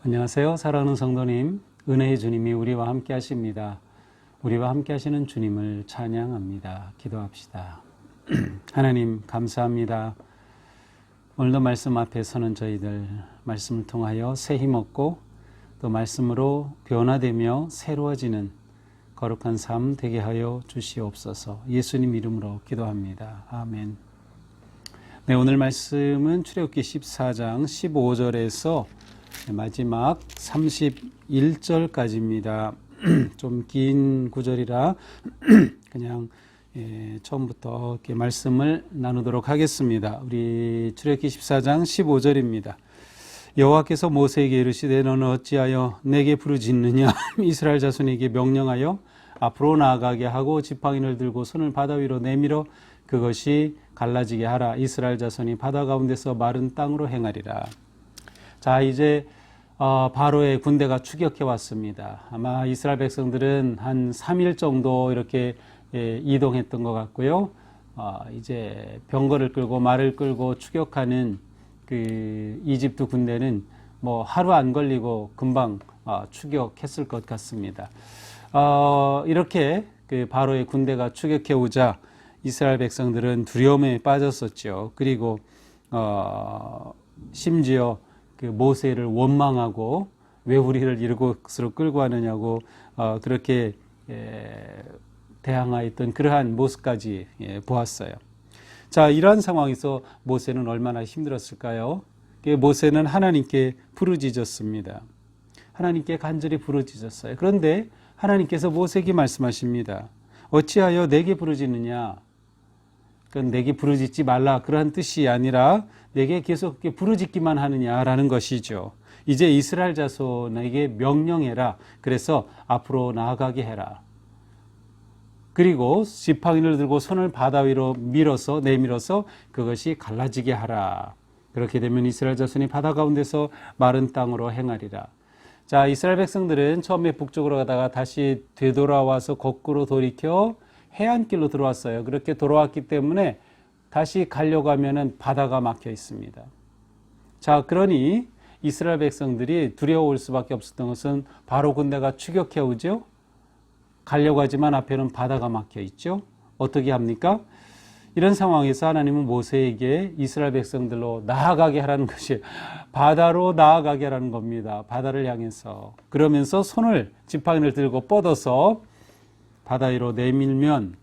안녕하세요. 사랑하는 성도님, 은혜의 주님이 우리와 함께 하십니다. 우리와 함께 하시는 주님을 찬양합니다. 기도합시다. 하나님 감사합니다. 오늘도 말씀 앞에 서는 저희들 말씀을 통하여 새 힘 얻고 또 말씀으로 변화되며 새로워지는 거룩한 삶 되게 하여 주시옵소서. 예수님 이름으로 기도합니다. 아멘. 네, 오늘 말씀은 출애굽기 14장 15절에서 마지막 31절까지입니다. 좀 긴 구절이라 그냥 처음부터 이렇게 말씀을 나누도록 하겠습니다. 우리 출애굽기 14장 15절입니다. 여호와께서 모세에게 이르시되 너는 어찌하여 내게 부르짖느냐 이스라엘 자손에게 명령하여 앞으로 나아가게 하고 지팡이를 들고 손을 바다 위로 내밀어 그것이 갈라지게 하라. 이스라엘 자손이 바다 가운데서 마른 땅으로 행하리라. 자, 이제 바로의 군대가 추격해 왔습니다. 아마 이스라엘 백성들은 한 3일 정도 이렇게 이동했던 것 같고요. 이제 병거를 끌고 말을 끌고 추격하는 그 이집트 군대는 뭐 하루 안 걸리고 금방 추격했을 것 같습니다. 이렇게 그 바로의 군대가 추격해 오자 이스라엘 백성들은 두려움에 빠졌었죠. 그리고 심지어 그 모세를 원망하고 왜 우리를 이곳으로 끌고 가느냐고 그렇게 대항하였던 그러한 모습까지 보았어요. 자, 이러한 상황에서 모세는 얼마나 힘들었을까요? 모세는 하나님께 부르짖었습니다. 하나님께 간절히 부르짖었어요. 그런데 하나님께서 모세에게 말씀하십니다. 어찌하여 내게 부르짖느냐? 그건 내게 부르짖지 말라 그러한 뜻이 아니라 내게 계속 부르짖기만 하느냐라는 것이죠. 이제 이스라엘 자손에게 명령해라. 그래서 앞으로 나아가게 해라. 그리고 지팡이를 들고 손을 바다 위로 내밀어서 그것이 갈라지게 하라. 그렇게 되면 이스라엘 자손이 바다 가운데서 마른 땅으로 행하리라. 자, 이스라엘 백성들은 처음에 북쪽으로 가다가 다시 되돌아와서 거꾸로 돌이켜 해안길로 들어왔어요. 그렇게 돌아왔기 때문에 다시 가려고 하면은 바다가 막혀 있습니다. 자, 그러니 이스라엘 백성들이 두려워올 수밖에 없었던 것은 바로 군대가 추격해 오죠. 가려고 하지만 앞에는 바다가 막혀 있죠. 어떻게 합니까? 이런 상황에서 하나님은 모세에게 이스라엘 백성들로 나아가게 하라는 것이 바다로 나아가게 하라는 겁니다. 바다를 향해서. 그러면서 지팡이를 들고 뻗어서 바다 위로 내밀면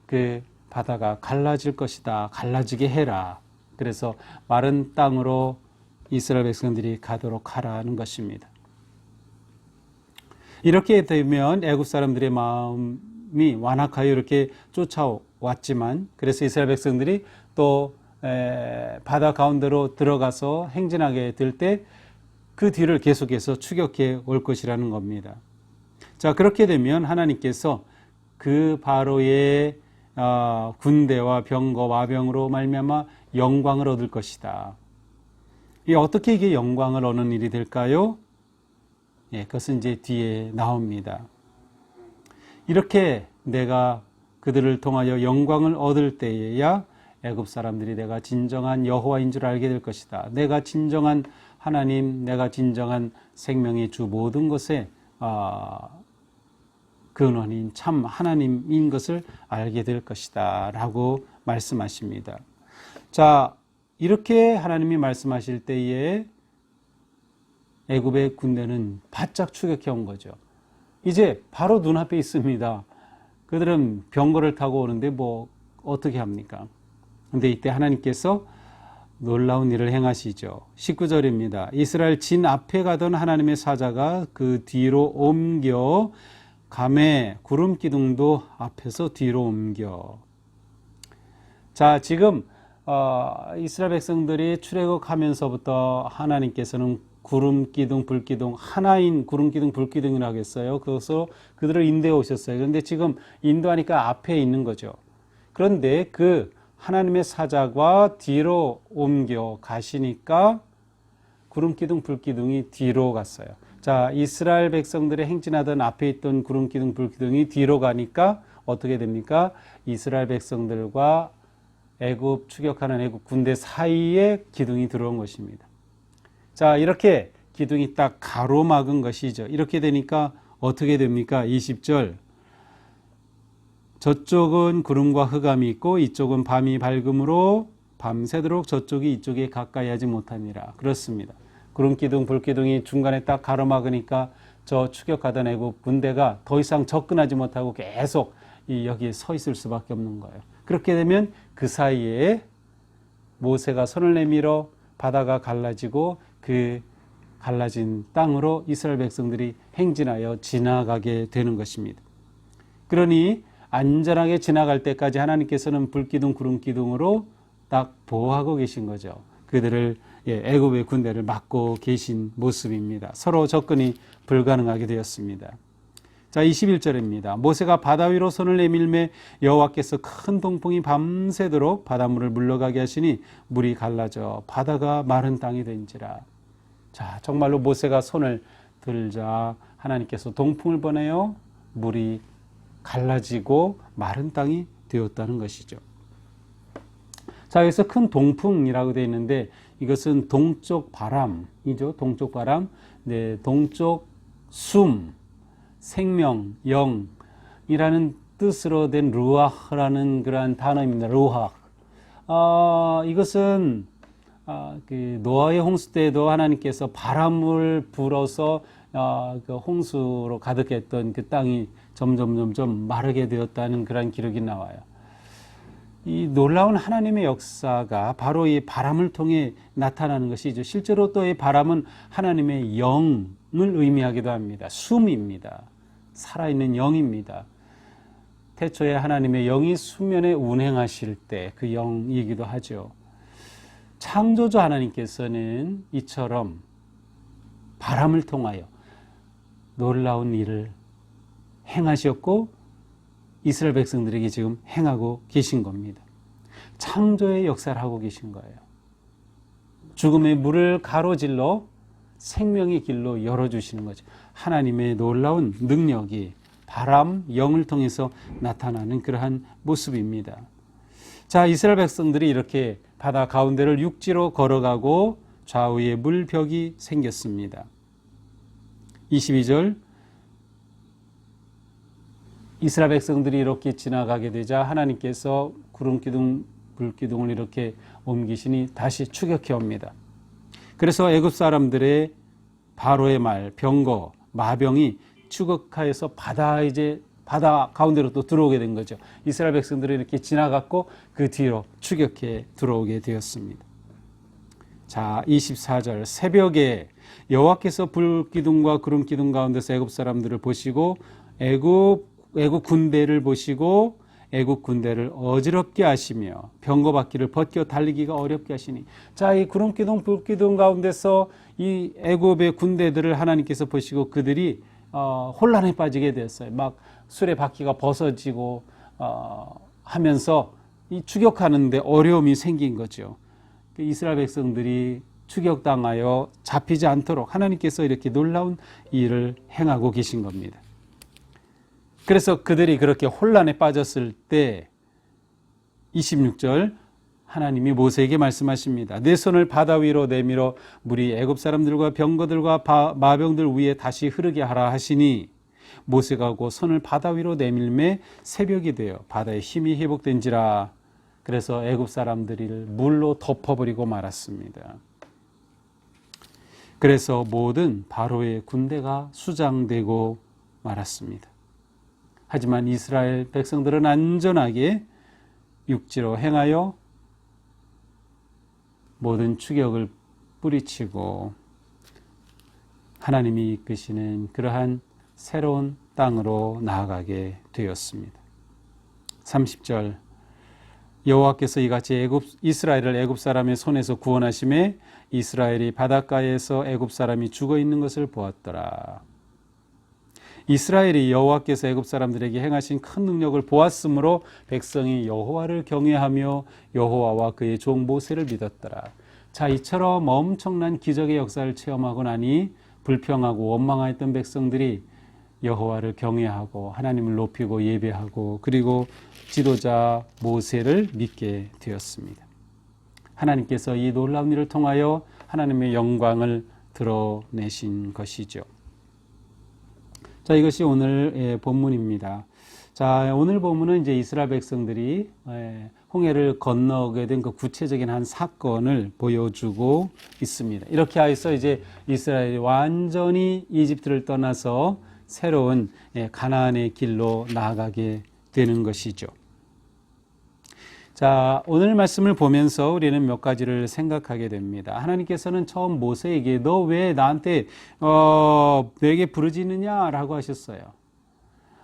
그 바다가 갈라질 것이다. 갈라지게 해라. 그래서 마른 땅으로 이스라엘 백성들이 가도록 하라는 것입니다. 이렇게 되면 애굽 사람들의 마음이 완악하여 이렇게 쫓아왔지만 그래서 이스라엘 백성들이 또 바다 가운데로 들어가서 행진하게 될 때 그 뒤를 계속해서 추격해 올 것이라는 겁니다. 자, 그렇게 되면 하나님께서 그 바로의 군대와 병거 와병으로 말미암아 영광을 얻을 것이다. 어떻게 이게 영광을 얻는 일이 될까요? 그것은 이제 뒤에 나옵니다. 이렇게 내가 그들을 통하여 영광을 얻을 때에야 애굽 사람들이 내가 진정한 여호와인 줄 알게 될 것이다. 내가 진정한 하나님, 내가 진정한 생명의 주 모든 것에 근원인 참 하나님인 것을 알게 될 것이다 라고 말씀하십니다. 자, 이렇게 하나님이 말씀하실 때에 애굽의 군대는 바짝 추격해 온 거죠. 이제 바로 눈앞에 있습니다. 그들은 병거를 타고 오는데 뭐 어떻게 합니까? 근데 이때 하나님께서 놀라운 일을 행하시죠. 19절입니다. 이스라엘 진 앞에 가던 하나님의 사자가 그 뒤로 옮겨 감에 구름 기둥도 앞에서 뒤로 옮겨. 자, 지금 이스라엘 백성들이 출애굽하면서부터 하나님께서는 구름 기둥, 불 기둥, 하나인 구름 기둥, 불 기둥이라고 했어요. 그래서 그들을 인도해 오셨어요. 그런데 지금 인도하니까 앞에 있는 거죠. 그런데 그 하나님의 사자가 뒤로 옮겨 가시니까 구름 기둥, 불 기둥이 뒤로 갔어요. 자, 이스라엘 백성들의 행진하던 앞에 있던 구름 기둥, 불 기둥이 뒤로 가니까 어떻게 됩니까? 이스라엘 백성들과 추격하는 애굽 군대 사이에 기둥이 들어온 것입니다. 자, 이렇게 기둥이 딱 가로막은 것이죠. 이렇게 되니까 어떻게 됩니까? 20절. 저쪽은 구름과 흑암이 있고 이쪽은 밤이 밝음으로 밤새도록 저쪽이 이쪽에 가까이 하지 못하니라. 그렇습니다. 구름기둥, 불기둥이 중간에 딱 가로막으니까 저 추격하던 애국 군대가 더 이상 접근하지 못하고 계속 여기에 서 있을 수밖에 없는 거예요. 그렇게 되면 그 사이에 모세가 손을 내밀어 바다가 갈라지고 그 갈라진 땅으로 이스라엘 백성들이 행진하여 지나가게 되는 것입니다. 그러니 안전하게 지나갈 때까지 하나님께서는 불기둥, 구름기둥으로 딱 보호하고 계신 거죠. 그들을 애굽의 군대를 막고 계신 모습입니다. 서로 접근이 불가능하게 되었습니다. 자, 21절입니다. 모세가 바다 위로 손을 내밀매 여호와께서 큰 동풍이 밤새도록 바닷물을 물러가게 하시니 물이 갈라져 바다가 마른 땅이 된지라. 자, 정말로 모세가 손을 들자 하나님께서 동풍을 보내어 물이 갈라지고 마른 땅이 되었다는 것이죠. 자, 여기서 큰 동풍이라고 되어 있는데 이것은 동쪽 바람이죠. 동쪽 바람, 네, 동쪽 숨, 생명, 영이라는 뜻으로 된 루아흐라는 그러한 단어입니다. 루아흐. 이것은 그 노아의 홍수 때에도 하나님께서 바람을 불어서 그 홍수로 가득했던 그 땅이 점점 마르게 되었다는 그런 기록이 나와요. 이 놀라운 하나님의 역사가 바로 이 바람을 통해 나타나는 것이죠. 실제로 또 이 바람은 하나님의 영을 의미하기도 합니다. 숨입니다. 살아있는 영입니다. 태초에 하나님의 영이 수면에 운행하실 때 그 영이기도 하죠. 창조주 하나님께서는 이처럼 바람을 통하여 놀라운 일을 행하셨고 이스라엘 백성들에게 지금 행하고 계신 겁니다. 창조의 역사를 하고 계신 거예요. 죽음의 물을 가로질러 생명의 길로 열어주시는 거죠. 하나님의 놀라운 능력이 바람, 영을 통해서 나타나는 그러한 모습입니다. 자, 이스라엘 백성들이 이렇게 바다 가운데를 육지로 걸어가고 좌우에 물벽이 생겼습니다. 22절 이스라엘 백성들이 이렇게 지나가게 되자 하나님께서 구름기둥, 불기둥을 이렇게 옮기시니 다시 추격해 옵니다. 그래서 애굽 사람들의 바로의 말, 병거, 마병이 추격하여서 바다 가운데로 또 들어오게 된 거죠. 이스라엘 백성들이 이렇게 지나갔고 그 뒤로 추격해 들어오게 되었습니다. 자, 24절 새벽에 여호와께서 불기둥과 구름기둥 가운데서 애굽 사람들을 보시고 애굽 군대를 보시고 애굽 군대를 어지럽게 하시며 병거바퀴를 벗겨 달리기가 어렵게 하시니. 자, 이 구름기둥 불기둥 가운데서 이 애굽의 군대들을 하나님께서 보시고 그들이 혼란에 빠지게 되었어요. 막 수레바퀴가 벗어지고 하면서 이 추격하는데 어려움이 생긴 거죠. 이스라엘 백성들이 추격당하여 잡히지 않도록 하나님께서 이렇게 놀라운 일을 행하고 계신 겁니다. 그래서 그들이 그렇게 혼란에 빠졌을 때 26절 하나님이 모세에게 말씀하십니다. 내 손을 바다 위로 내밀어 물이 애굽 사람들과 병거들과 마병들 위에 다시 흐르게 하라 하시니 모세가 고 손을 바다 위로 내밀매 새벽이 되어 바다의 힘이 회복된지라. 그래서 애굽 사람들을 물로 덮어버리고 말았습니다. 그래서 모든 바로의 군대가 수장되고 말았습니다. 하지만 이스라엘 백성들은 안전하게 육지로 행하여 모든 추격을 뿌리치고 하나님이 이끄시는 그러한 새로운 땅으로 나아가게 되었습니다. 30절 여호와께서 이같이 이스라엘을 애굽 사람의 손에서 구원하심에 이스라엘이 바닷가에서 애굽 사람이 죽어 있는 것을 보았더라. 이스라엘이 여호와께서 애굽 사람들에게 행하신 큰 능력을 보았으므로 백성이 여호와를 경외하며 여호와와 그의 종 모세를 믿었더라. 자, 이처럼 엄청난 기적의 역사를 체험하고 나니 불평하고 원망하였던 백성들이 여호와를 경외하고 하나님을 높이고 예배하고 그리고 지도자 모세를 믿게 되었습니다. 하나님께서 이 놀라운 일을 통하여 하나님의 영광을 드러내신 것이죠. 자, 이것이 오늘 본문입니다. 자, 오늘 본문은 이제 이스라엘 백성들이 홍해를 건너게 된 그 구체적인 한 사건을 보여주고 있습니다. 이렇게 해서 이제 이스라엘이 완전히 이집트를 떠나서 새로운 가나안의 길로 나아가게 되는 것이죠. 자, 오늘 말씀을 보면서 우리는 몇 가지를 생각하게 됩니다. 하나님께서는 처음 모세에게 너 왜 나한테 내게 부르짖느냐라고 하셨어요.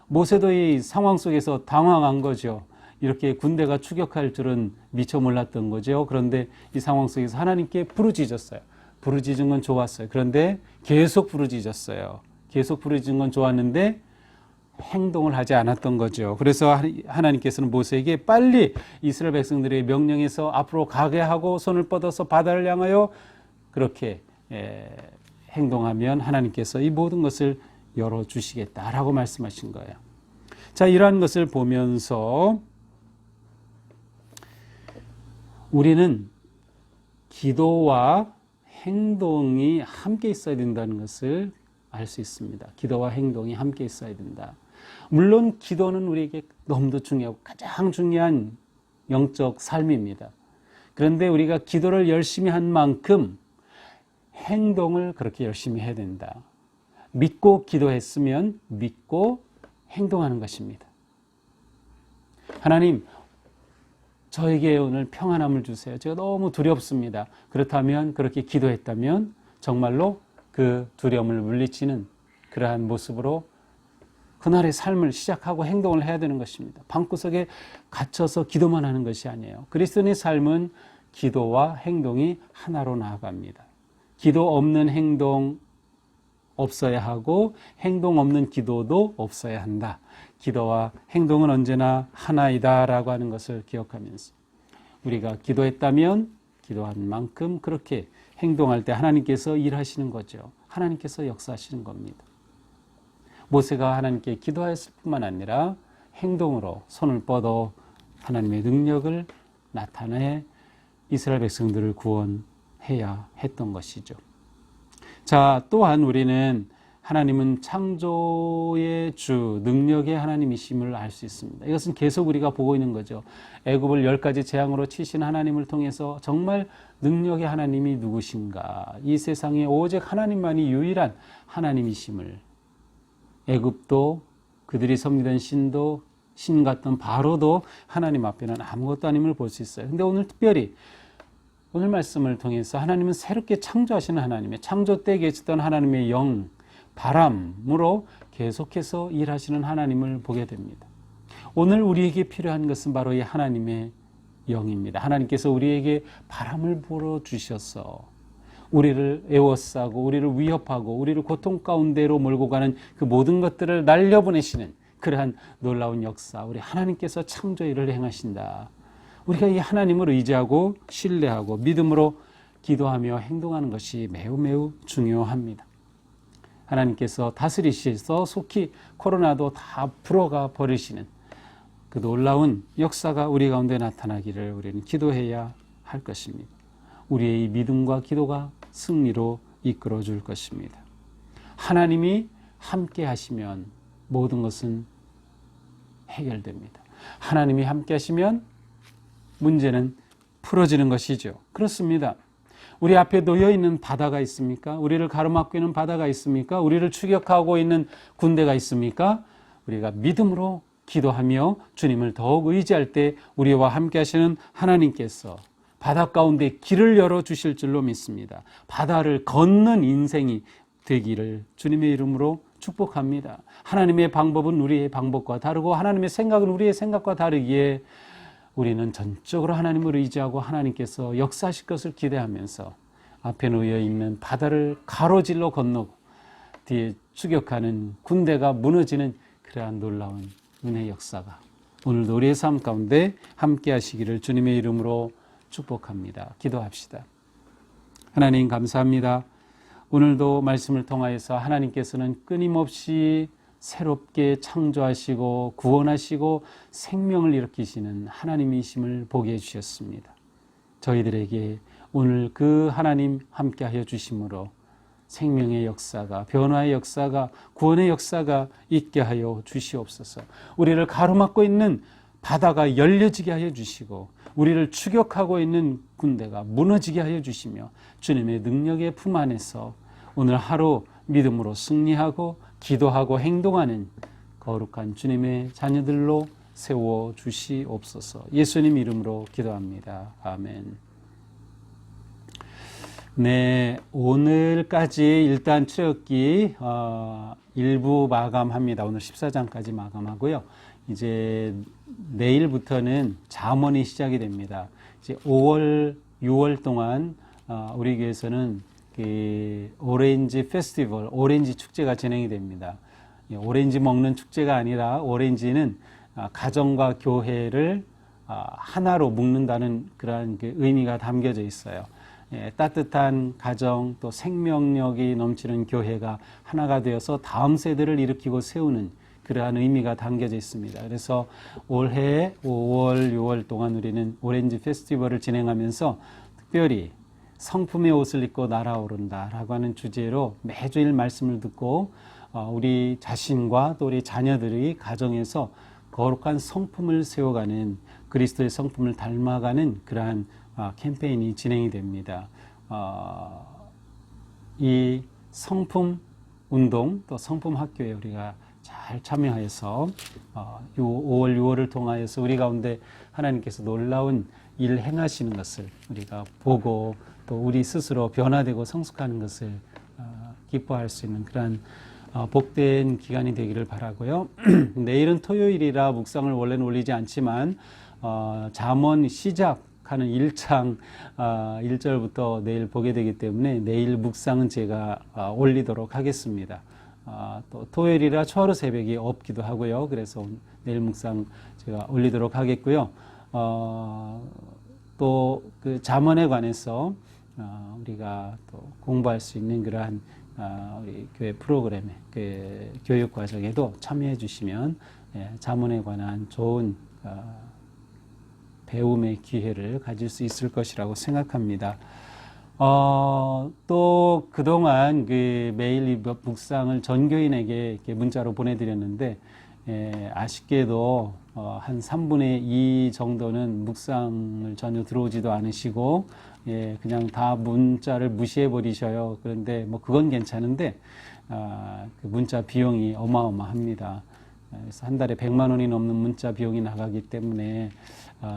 모세도 이 상황 속에서 당황한 거죠. 이렇게 군대가 추격할 줄은 미처 몰랐던 거죠. 그런데 이 상황 속에서 하나님께 부르짖었어요. 부르짖은 건 좋았어요. 그런데 계속 부르짖었어요. 계속 부르짖은 건 좋았는데 행동을 하지 않았던 거죠. 그래서 하나님께서는 모세에게 빨리 이스라엘 백성들의 명령에서 앞으로 가게 하고 손을 뻗어서 바다를 향하여 그렇게 행동하면 하나님께서 이 모든 것을 열어주시겠다라고 말씀하신 거예요. 자, 이러한 것을 보면서 우리는 기도와 행동이 함께 있어야 된다는 것을 알 수 있습니다. 기도와 행동이 함께 있어야 된다. 물론 기도는 우리에게 너무도 중요하고 가장 중요한 영적 삶입니다. 그런데 우리가 기도를 열심히 한 만큼 행동을 그렇게 열심히 해야 된다. 믿고 기도했으면 믿고 행동하는 것입니다. 하나님, 저에게 오늘 평안함을 주세요. 제가 너무 두렵습니다. 그렇다면, 그렇게 기도했다면 정말로 그 두려움을 물리치는 그러한 모습으로 그날의 삶을 시작하고 행동을 해야 되는 것입니다. 방구석에 갇혀서 기도만 하는 것이 아니에요. 그리스도인의 삶은 기도와 행동이 하나로 나아갑니다. 기도 없는 행동 없어야 하고 행동 없는 기도도 없어야 한다. 기도와 행동은 언제나 하나이다라고 하는 것을 기억하면서 우리가 기도했다면 기도한 만큼 그렇게 행동할 때 하나님께서 일하시는 거죠. 하나님께서 역사하시는 겁니다. 모세가 하나님께 기도했을 뿐만 아니라 행동으로 손을 뻗어 하나님의 능력을 나타내 이스라엘 백성들을 구원해야 했던 것이죠. 자, 또한 우리는 하나님은 창조의 주, 능력의 하나님이심을 알 수 있습니다. 이것은 계속 우리가 보고 있는 거죠. 애굽을 10가지 재앙으로 치신 하나님을 통해서 정말 능력의 하나님이 누구신가? 이 세상에 오직 하나님만이 유일한 하나님이심을 애굽도 그들이 섬기던 신도 신 같던 바로도 하나님 앞에는 아무것도 아님을 볼 수 있어요. 근데 오늘 특별히 오늘 말씀을 통해서 하나님은 새롭게 창조하시는 하나님의 창조 때 계시던 하나님의 영, 바람으로 계속해서 일하시는 하나님을 보게 됩니다. 오늘 우리에게 필요한 것은 바로 이 하나님의 영입니다. 하나님께서 우리에게 바람을 불어주셔서 우리를 에워싸고 우리를 위협하고 우리를 고통 가운데로 몰고 가는 그 모든 것들을 날려보내시는 그러한 놀라운 역사, 우리 하나님께서 창조 일을 행하신다. 우리가 이 하나님을 의지하고 신뢰하고 믿음으로 기도하며 행동하는 것이 매우 매우 중요합니다. 하나님께서 다스리셔서 속히 코로나도 다 풀어가 버리시는 그 놀라운 역사가 우리 가운데 나타나기를 우리는 기도해야 할 것입니다. 우리의 이 믿음과 기도가 승리로 이끌어 줄 것입니다. 하나님이 함께 하시면 모든 것은 해결됩니다. 하나님이 함께 하시면 문제는 풀어지는 것이죠. 그렇습니다. 우리 앞에 놓여 있는 바다가 있습니까? 우리를 가로막고 있는 바다가 있습니까? 우리를 추격하고 있는 군대가 있습니까? 우리가 믿음으로 기도하며 주님을 더욱 의지할 때 우리와 함께 하시는 하나님께서 바다 가운데 길을 열어주실 줄로 믿습니다. 바다를 걷는 인생이 되기를 주님의 이름으로 축복합니다. 하나님의 방법은 우리의 방법과 다르고 하나님의 생각은 우리의 생각과 다르기에 우리는 전적으로 하나님을 의지하고 하나님께서 역사하실 것을 기대하면서 앞에 놓여 있는 바다를 가로질러 건너고 뒤에 추격하는 군대가 무너지는 그러한 놀라운 은혜의 역사가 오늘도 우리의 삶 가운데 함께 하시기를 주님의 이름으로 축복합니다. 기도합시다. 하나님 감사합니다. 오늘도 말씀을 통하여서 하나님께서는 끊임없이 새롭게 창조하시고 구원하시고 생명을 일으키시는 하나님이심을 보게 해주셨습니다. 저희들에게 오늘 그 하나님 함께하여 주심으로 생명의 역사가, 변화의 역사가, 구원의 역사가 있게 하여 주시옵소서. 우리를 가로막고 있는 바다가 열려지게 하여 주시고, 우리를 추격하고 있는 군대가 무너지게 하여 주시며, 주님의 능력의 품 안에서 오늘 하루 믿음으로 승리하고 기도하고 행동하는 거룩한 주님의 자녀들로 세워 주시옵소서. 예수님 이름으로 기도합니다. 아멘. 네, 오늘까지 일단 출애굽기 1부 마감합니다. 오늘 14장까지 마감하고요. 이제 내일부터는 잠언이 시작이 됩니다. 이제 5월, 6월 동안 우리 교회에서는 그 오렌지 페스티벌, 오렌지 축제가 진행이 됩니다. 오렌지 먹는 축제가 아니라 오렌지는 가정과 교회를 하나로 묶는다는 그러한 그 의미가 담겨져 있어요. 따뜻한 가정 또 생명력이 넘치는 교회가 하나가 되어서 다음 세대를 일으키고 세우는 그러한 의미가 담겨져 있습니다. 그래서 올해 5월, 6월 동안 우리는 오렌지 페스티벌을 진행하면서 특별히 성품의 옷을 입고 날아오른다라고 하는 주제로 매주일 말씀을 듣고 우리 자신과 또 우리 자녀들이 가정에서 거룩한 성품을 세워가는, 그리스도의 성품을 닮아가는 그러한 캠페인이 진행이 됩니다. 이 성품 운동 또 성품 학교에 우리가 잘 참여하여서 5월, 6월을 통하여서 우리 가운데 하나님께서 놀라운 일 행하시는 것을 우리가 보고 또 우리 스스로 변화되고 성숙하는 것을 기뻐할 수 있는 그러한 복된 기간이 되기를 바라고요. 내일은 토요일이라 묵상을 원래는 올리지 않지만 잠언 시작하는 1장 1절부터 내일 보게 되기 때문에 내일 묵상은 제가 올리도록 하겠습니다. 또 토요일이라 초하루 새벽이 없기도 하고요. 그래서 내일 묵상 제가 올리도록 하겠고요. 또 그 잠언에 관해서 우리가 또 공부할 수 있는 그러한 우리 교회 프로그램에 그 교육 과정에도 참여해 주시면 잠언에 관한 좋은 배움의 기회를 가질 수 있을 것이라고 생각합니다. 또 그동안 그 매일 이 묵상을 전 교인에게 이렇게 문자로 보내드렸는데 아쉽게도 한 3분의 2 정도는 묵상을 전혀 들어오지도 않으시고 그냥 다 문자를 무시해 버리셔요. 그런데 뭐 그건 괜찮은데 그 문자 비용이 어마어마합니다. 그래서 한 달에 100만 원이 넘는 문자 비용이 나가기 때문에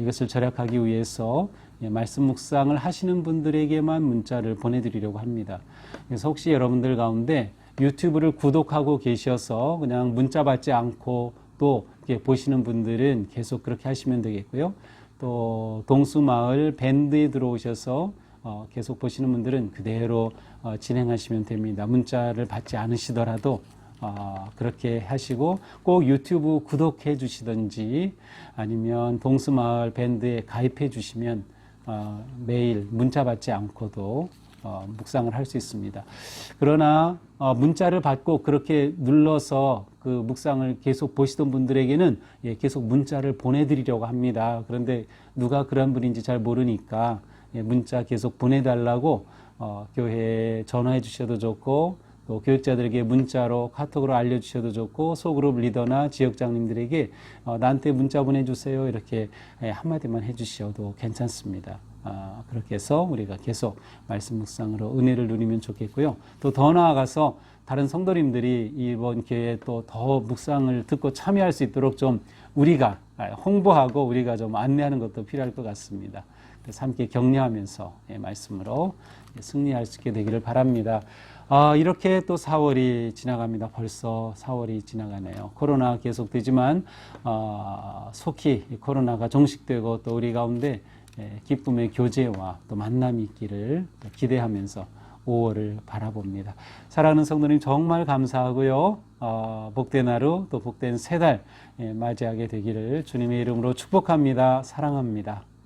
이것을 절약하기 위해서 말씀 묵상을 하시는 분들에게만 문자를 보내드리려고 합니다. 그래서 혹시 여러분들 가운데 유튜브를 구독하고 계셔서 그냥 문자 받지 않고 또 이렇게 보시는 분들은 계속 그렇게 하시면 되겠고요. 또 동수마을 밴드에 들어오셔서 계속 보시는 분들은 그대로 진행하시면 됩니다. 문자를 받지 않으시더라도 그렇게 하시고 꼭 유튜브 구독해 주시든지 아니면 동수마을 밴드에 가입해 주시면 매일 문자 받지 않고도 묵상을 할 수 있습니다. 그러나 문자를 받고 그렇게 눌러서 그 묵상을 계속 보시던 분들에게는 계속 문자를 보내드리려고 합니다. 그런데 누가 그런 분인지 잘 모르니까 문자 계속 보내달라고 교회에 전화해 주셔도 좋고 또 교육자들에게 문자로 카톡으로 알려주셔도 좋고 소그룹 리더나 지역장님들에게 나한테 문자 보내주세요 이렇게 한마디만 해주셔도 괜찮습니다. 그렇게 해서 우리가 계속 말씀 묵상으로 은혜를 누리면 좋겠고요. 또 더 나아가서 다른 성도님들이 이번 기회에 또 더 묵상을 듣고 참여할 수 있도록 좀 우리가 홍보하고 우리가 좀 안내하는 것도 필요할 것 같습니다. 그래서 함께 격려하면서 말씀으로 승리할 수 있게 되기를 바랍니다. 이렇게 또 4월이 지나갑니다. 벌써 4월이 지나가네요. 코로나 계속되지만 속히 코로나가 종식되고 또 우리 가운데 기쁨의 교제와 또 만남이 있기를 기대하면서 5월을 바라봅니다. 사랑하는 성도님 정말 감사하고요. 복된 하루 또 복된 세 달 맞이하게 되기를 주님의 이름으로 축복합니다. 사랑합니다.